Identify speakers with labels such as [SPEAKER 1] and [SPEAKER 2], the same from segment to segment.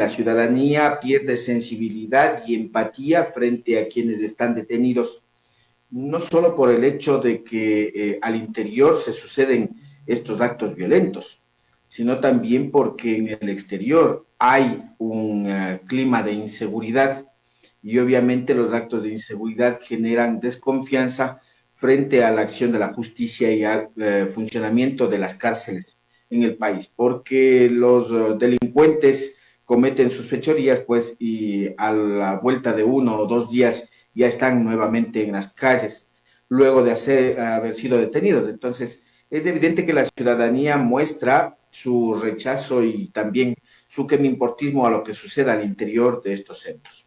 [SPEAKER 1] la ciudadanía pierde sensibilidad y empatía frente a quienes están detenidos, no solo por el hecho de que al interior se suceden estos actos violentos, sino también porque en el exterior hay un clima de inseguridad y obviamente los actos de inseguridad generan desconfianza frente a la acción de la justicia y al funcionamiento de las cárceles en el país, porque los delincuentes cometen sus fechorías, pues, y a la vuelta de 1 o 2 días ya están nuevamente en las calles, luego de haber sido detenidos. Entonces, es evidente que la ciudadanía muestra su rechazo y también su quemimportismo a lo que suceda al interior de estos centros.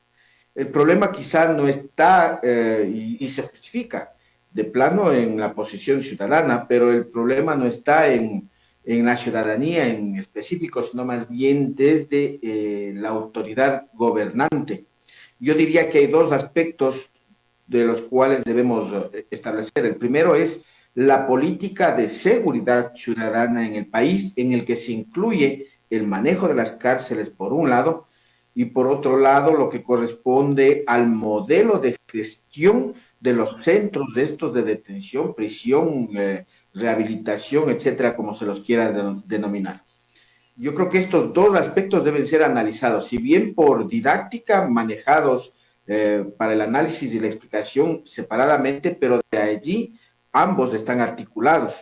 [SPEAKER 1] El problema quizá no está, y se justifica de plano en la posición ciudadana, pero el problema no está en la ciudadanía en específico, sino más bien desde la autoridad gobernante. Yo diría que hay dos aspectos de los cuales debemos establecer. El primero es la política de seguridad ciudadana en el país, en el que se incluye el manejo de las cárceles por un lado, y por otro lado lo que corresponde al modelo de gestión de los centros de estos de detención, prisión, rehabilitación, etcétera, como se los quiera denominar. Yo creo que estos dos aspectos deben ser analizados, si bien por didáctica, manejados para el análisis y la explicación separadamente, pero de allí ambos están articulados.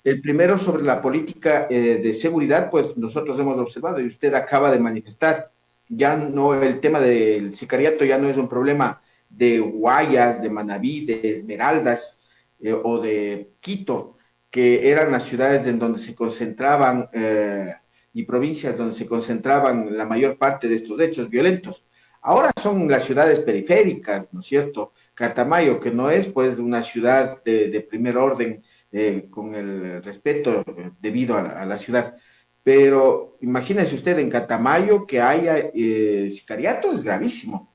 [SPEAKER 1] El primero sobre la política de seguridad, pues nosotros hemos observado y usted acaba de manifestar, ya no, el tema del sicariato ya no es un problema de Guayas, de Manabí, de Esmeraldas o de Quito, que eran las ciudades en donde se concentraban y provincias donde se concentraban la mayor parte de estos hechos violentos. Ahora son las ciudades periféricas, ¿no es cierto? Catamayo, que no es pues una ciudad de primer orden con el respeto debido a la ciudad. Pero imagínese usted en Catamayo que haya sicariato, es gravísimo.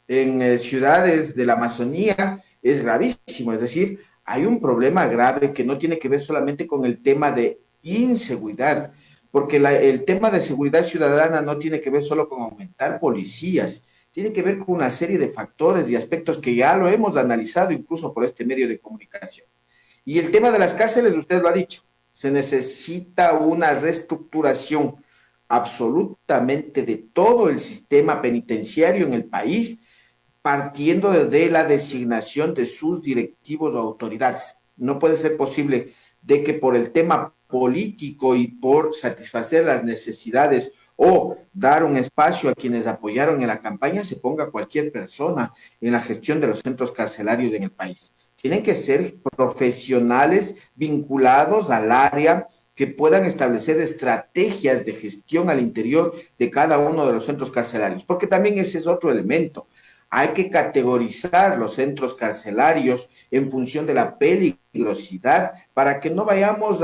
[SPEAKER 1] En ciudades de la Amazonía es gravísimo, es decir, hay un problema grave que no tiene que ver solamente con el tema de inseguridad, porque el tema de seguridad ciudadana no tiene que ver solo con aumentar policías, tiene que ver con una serie de factores y aspectos que ya lo hemos analizado incluso por este medio de comunicación. Y el tema de las cárceles, usted lo ha dicho, se necesita una reestructuración absolutamente de todo el sistema penitenciario en el país, partiendo de la designación de sus directivos o autoridades. No puede ser posible de que por el tema político y por satisfacer las necesidades o dar un espacio a quienes apoyaron en la campaña se ponga cualquier persona en la gestión de los centros carcelarios en el país. Tienen que ser profesionales vinculados al área que puedan establecer estrategias de gestión al interior de cada uno de los centros carcelarios, porque también ese es otro elemento. Hay que categorizar los centros carcelarios en función de la peligrosidad para que no vayamos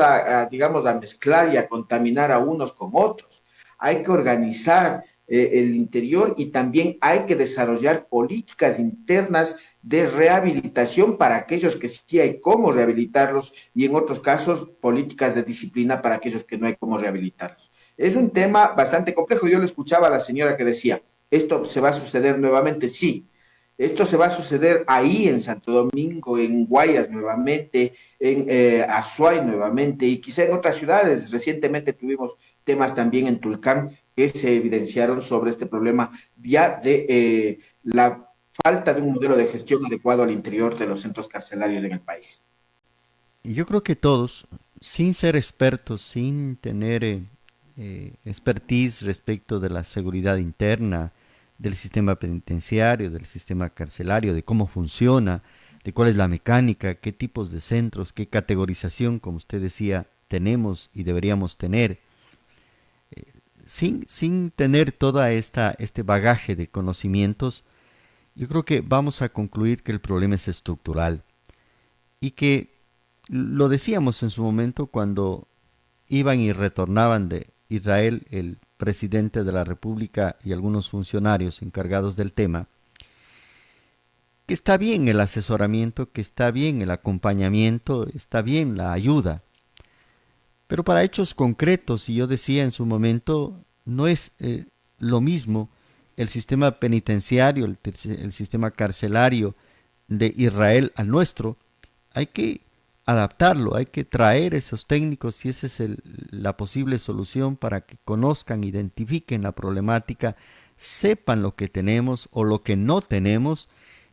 [SPEAKER 1] digamos, a mezclar y a contaminar a unos con otros. Hay que organizar el interior y también hay que desarrollar políticas internas de rehabilitación para aquellos que sí hay cómo rehabilitarlos y en otros casos políticas de disciplina para aquellos que no hay cómo rehabilitarlos. Es un tema bastante complejo. Yo le escuchaba a la señora que decía, ¿esto se va a suceder nuevamente? Sí. Esto se va a suceder ahí en Santo Domingo, en Guayas nuevamente, en Azuay nuevamente y quizá en otras ciudades. Recientemente tuvimos temas también en Tulcán que se evidenciaron sobre este problema ya de la falta de un modelo de gestión adecuado al interior de los centros carcelarios en el país.
[SPEAKER 2] Y yo creo que todos, sin ser expertos, sin tener expertise respecto de la seguridad interna, del sistema penitenciario, del sistema carcelario, de cómo funciona, de cuál es la mecánica, qué tipos de centros, qué categorización, como usted decía, tenemos y deberíamos tener, sin tener toda este bagaje de conocimientos, yo creo que vamos a concluir que el problema es estructural y que lo decíamos en su momento cuando iban y retornaban de Israel el presidente de la República y algunos funcionarios encargados del tema, que está bien el asesoramiento, que está bien el acompañamiento, está bien la ayuda, pero para hechos concretos, y yo decía en su momento, no es lo mismo el sistema penitenciario, el sistema carcelario de Israel al nuestro. Hay que adaptarlo, hay que traer esos técnicos y esa es la posible solución para que conozcan, identifiquen la problemática, sepan lo que tenemos o lo que no tenemos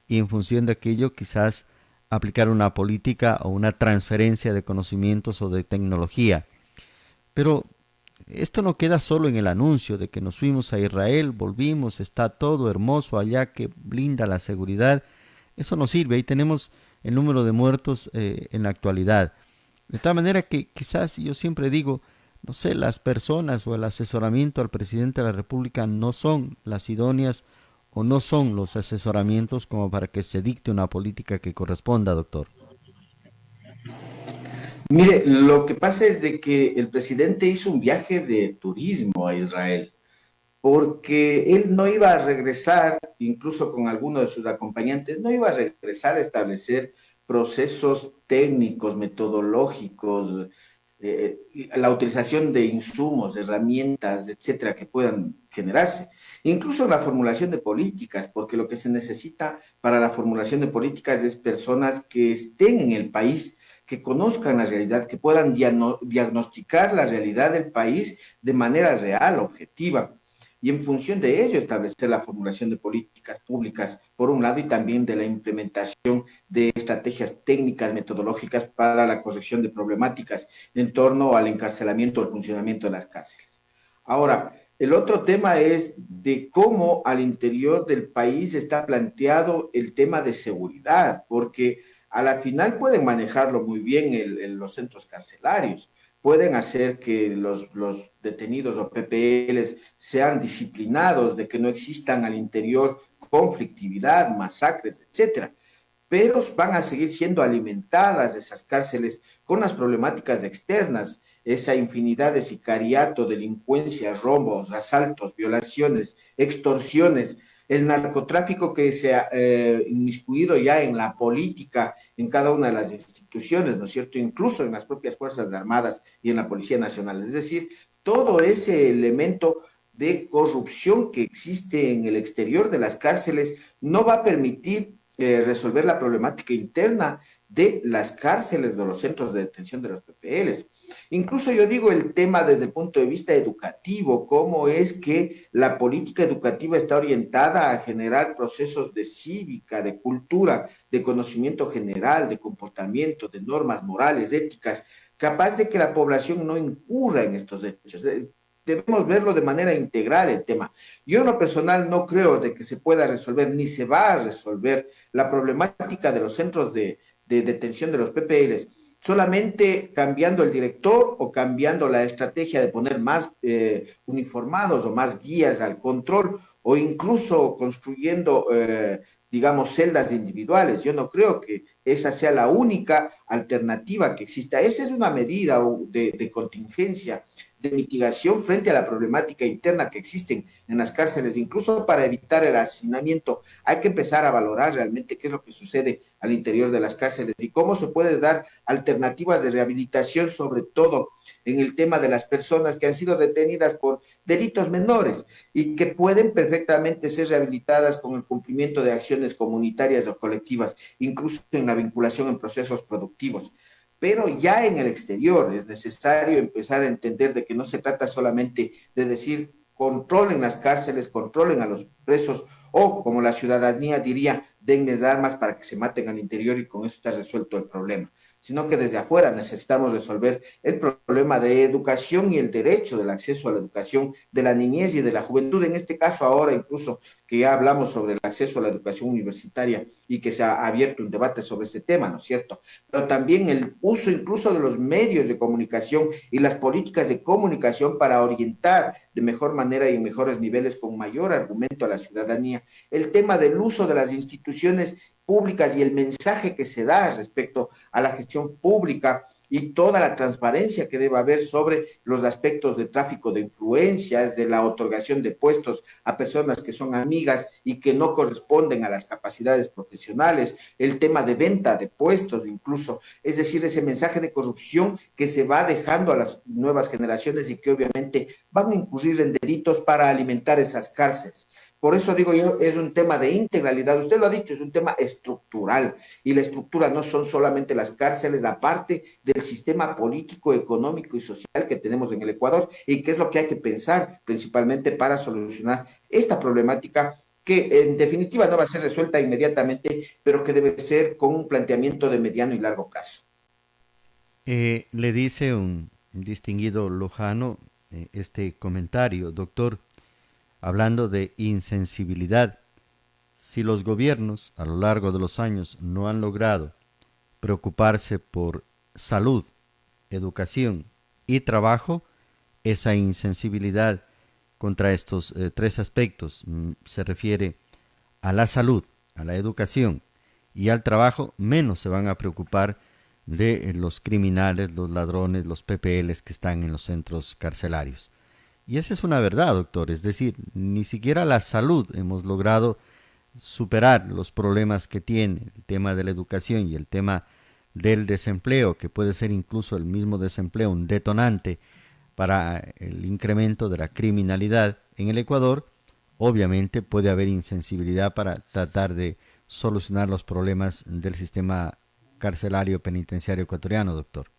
[SPEAKER 2] y en función de aquello quizás aplicar una política o una transferencia de conocimientos o de tecnología. Pero esto no queda solo en el anuncio de que nos fuimos a Israel, volvimos, está todo hermoso allá que blinda la seguridad. Eso no sirve, ahí tenemos el número de muertos en la actualidad. De tal manera que quizás yo siempre digo, no sé, las personas o el asesoramiento al presidente de la República no son las idóneas o no son los asesoramientos como para que se dicte una política que corresponda, doctor.
[SPEAKER 1] Mire, lo que pasa es de que el presidente hizo un viaje de turismo a Israel, porque él no iba a regresar, incluso con alguno de sus acompañantes, no iba a regresar a establecer procesos técnicos, metodológicos, la utilización de insumos, herramientas, etcétera, que puedan generarse. Incluso la formulación de políticas, porque lo que se necesita para la formulación de políticas es personas que estén en el país, que conozcan la realidad, que puedan diagnosticar la realidad del país de manera real, objetiva y en función de ello establecer la formulación de políticas públicas, por un lado, y también de la implementación de estrategias técnicas, metodológicas para la corrección de problemáticas en torno al encarcelamiento o el funcionamiento de las cárceles. Ahora, el otro tema es de cómo al interior del país está planteado el tema de seguridad, porque a la final pueden manejarlo muy bien los centros carcelarios, pueden hacer que los detenidos o PPLs sean disciplinados, de que no existan al interior conflictividad, masacres, etcétera. Pero van a seguir siendo alimentadas esas cárceles con las problemáticas externas, esa infinidad de sicariato, delincuencia, robos, asaltos, violaciones, extorsiones, el narcotráfico que se ha inmiscuido ya en la política, en cada una de las instituciones, ¿no es cierto? Incluso en las propias Fuerzas Armadas y en la Policía Nacional. Es decir, todo ese elemento de corrupción que existe en el exterior de las cárceles no va a permitir resolver la problemática interna de las cárceles, de los centros de detención de los PPLs. Incluso yo digo el tema desde el punto de vista educativo, cómo es que la política educativa está orientada a generar procesos de cívica, de cultura, de conocimiento general, de comportamiento, de normas morales, éticas, capaz de que la población no incurra en estos hechos. Debemos verlo de manera integral el tema. Yo en lo personal no creo de que se pueda resolver ni se va a resolver la problemática de los centros de detención de los PPLs solamente cambiando el director o cambiando la estrategia de poner más uniformados o más guías al control o incluso construyendo, digamos, celdas individuales. Yo no creo que esa sea la única alternativa que exista. Esa es una medida de contingencia, de mitigación frente a la problemática interna que existen en las cárceles, incluso para evitar el hacinamiento. Hay que empezar a valorar realmente qué es lo que sucede al interior de las cárceles y cómo se puede dar alternativas de rehabilitación, sobre todo en el tema de las personas que han sido detenidas por delitos menores y que pueden perfectamente ser rehabilitadas con el cumplimiento de acciones comunitarias o colectivas, incluso en la vinculación en procesos productivos. Pero ya en el exterior es necesario empezar a entender de que no se trata solamente de decir controlen las cárceles, controlen a los presos o, como la ciudadanía diría, denles armas para que se maten al interior y con eso está resuelto el problema, sino que desde afuera necesitamos resolver el problema de educación y el derecho del acceso a la educación de la niñez y de la juventud, en este caso ahora incluso que ya hablamos sobre el acceso a la educación universitaria y que se ha abierto un debate sobre ese tema, ¿no es cierto? Pero también el uso incluso de los medios de comunicación y las políticas de comunicación para orientar de mejor manera y en mejores niveles con mayor argumento a la ciudadanía, el tema del uso de las instituciones públicas y el mensaje que se da respecto a la gestión pública y toda la transparencia que debe haber sobre los aspectos de tráfico de influencias, de la otorgación de puestos a personas que son amigas y que no corresponden a las capacidades profesionales, el tema de venta de puestos incluso, es decir, ese mensaje de corrupción que se va dejando a las nuevas generaciones y que obviamente van a incurrir en delitos para alimentar esas cárceles. Por eso digo yo, es un tema de integralidad. Usted lo ha dicho, es un tema estructural. Y la estructura no son solamente las cárceles, la parte del sistema político, económico y social que tenemos en el Ecuador y qué es lo que hay que pensar principalmente para solucionar esta problemática que en definitiva no va a ser resuelta inmediatamente, pero que debe ser con un planteamiento de mediano y largo plazo.
[SPEAKER 2] Le dice un distinguido lojano este comentario, doctor, hablando de insensibilidad. Si los gobiernos a lo largo de los años no han logrado preocuparse por salud, educación y trabajo, esa insensibilidad contra estos tres aspectos se refiere a la salud, a la educación y al trabajo, menos se van a preocupar de los criminales, los ladrones, los PPLs que están en los centros carcelarios. Y esa es una verdad, doctor, es decir, ni siquiera la salud hemos logrado superar los problemas que tiene el tema de la educación y el tema del desempleo, que puede ser incluso el mismo desempleo un detonante para el incremento de la criminalidad en el Ecuador. Obviamente puede haber insensibilidad para tratar de solucionar los problemas del sistema carcelario penitenciario ecuatoriano, doctor.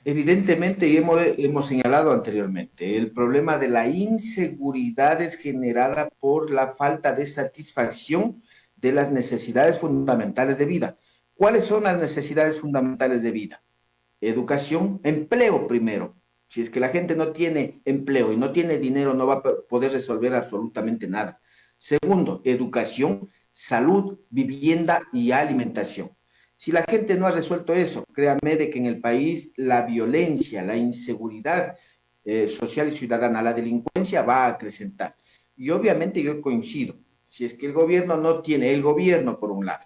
[SPEAKER 1] Evidentemente, y hemos señalado anteriormente, el problema de la inseguridad es generada por la falta de satisfacción de las necesidades fundamentales de vida. ¿Cuáles son las necesidades fundamentales de vida? Educación, empleo primero. Si es que la gente no tiene empleo y no tiene dinero, no va a poder resolver absolutamente nada. Segundo, educación, salud, vivienda y alimentación. Si la gente no ha resuelto eso, créame de que en el país la violencia, la inseguridad social y ciudadana, la delincuencia va a acrecentar. Y obviamente yo coincido, si es que el gobierno no tiene, el gobierno por un lado,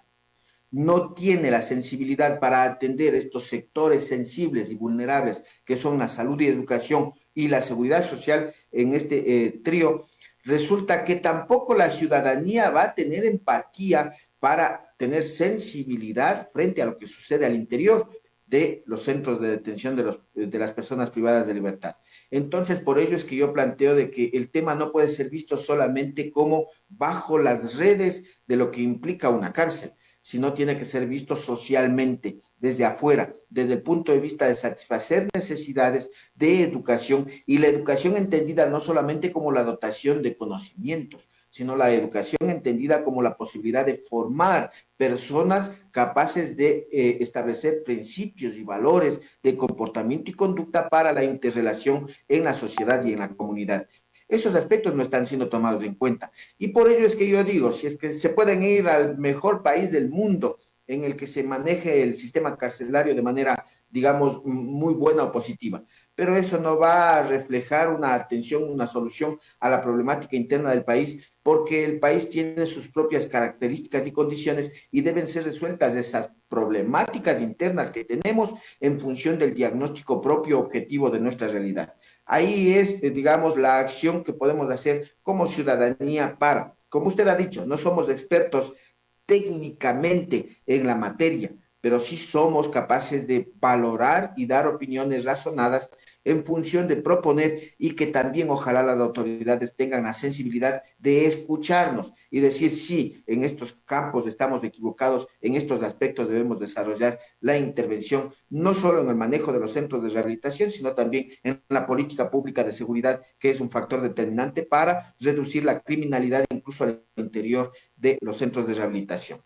[SPEAKER 1] no tiene la sensibilidad para atender estos sectores sensibles y vulnerables que son la salud y educación y la seguridad social en este trío, resulta que tampoco la ciudadanía va a tener empatía para tener sensibilidad frente a lo que sucede al interior de los centros de detención de las personas privadas de libertad. Entonces, por ello es que yo planteo de que el tema no puede ser visto solamente como bajo las redes de lo que implica una cárcel, sino tiene que ser visto socialmente, desde afuera, desde el punto de vista de satisfacer necesidades de educación y la educación entendida no solamente como la dotación de conocimientos, sino la educación entendida como la posibilidad de formar personas capaces de establecer principios y valores de comportamiento y conducta para la interrelación en la sociedad y en la comunidad. Esos aspectos no están siendo tomados en cuenta. Y por ello es que yo digo, si es que se pueden ir al mejor país del mundo en el que se maneje el sistema carcelario de manera, digamos, muy buena o positiva, pero eso no va a reflejar una atención, una solución a la problemática interna del país, porque el país tiene sus propias características y condiciones y deben ser resueltas esas problemáticas internas que tenemos en función del diagnóstico propio objetivo de nuestra realidad. Ahí es, digamos, la acción que podemos hacer como ciudadanía para, como usted ha dicho, no somos expertos técnicamente en la materia, pero sí somos capaces de valorar y dar opiniones razonadas en función de proponer y que también ojalá las autoridades tengan la sensibilidad de escucharnos y decir, sí, en estos campos estamos equivocados, en estos aspectos debemos desarrollar la intervención, no solo en el manejo de los centros de rehabilitación, sino también en la política pública de seguridad, que es un factor determinante para reducir la criminalidad incluso al interior de los centros de rehabilitación.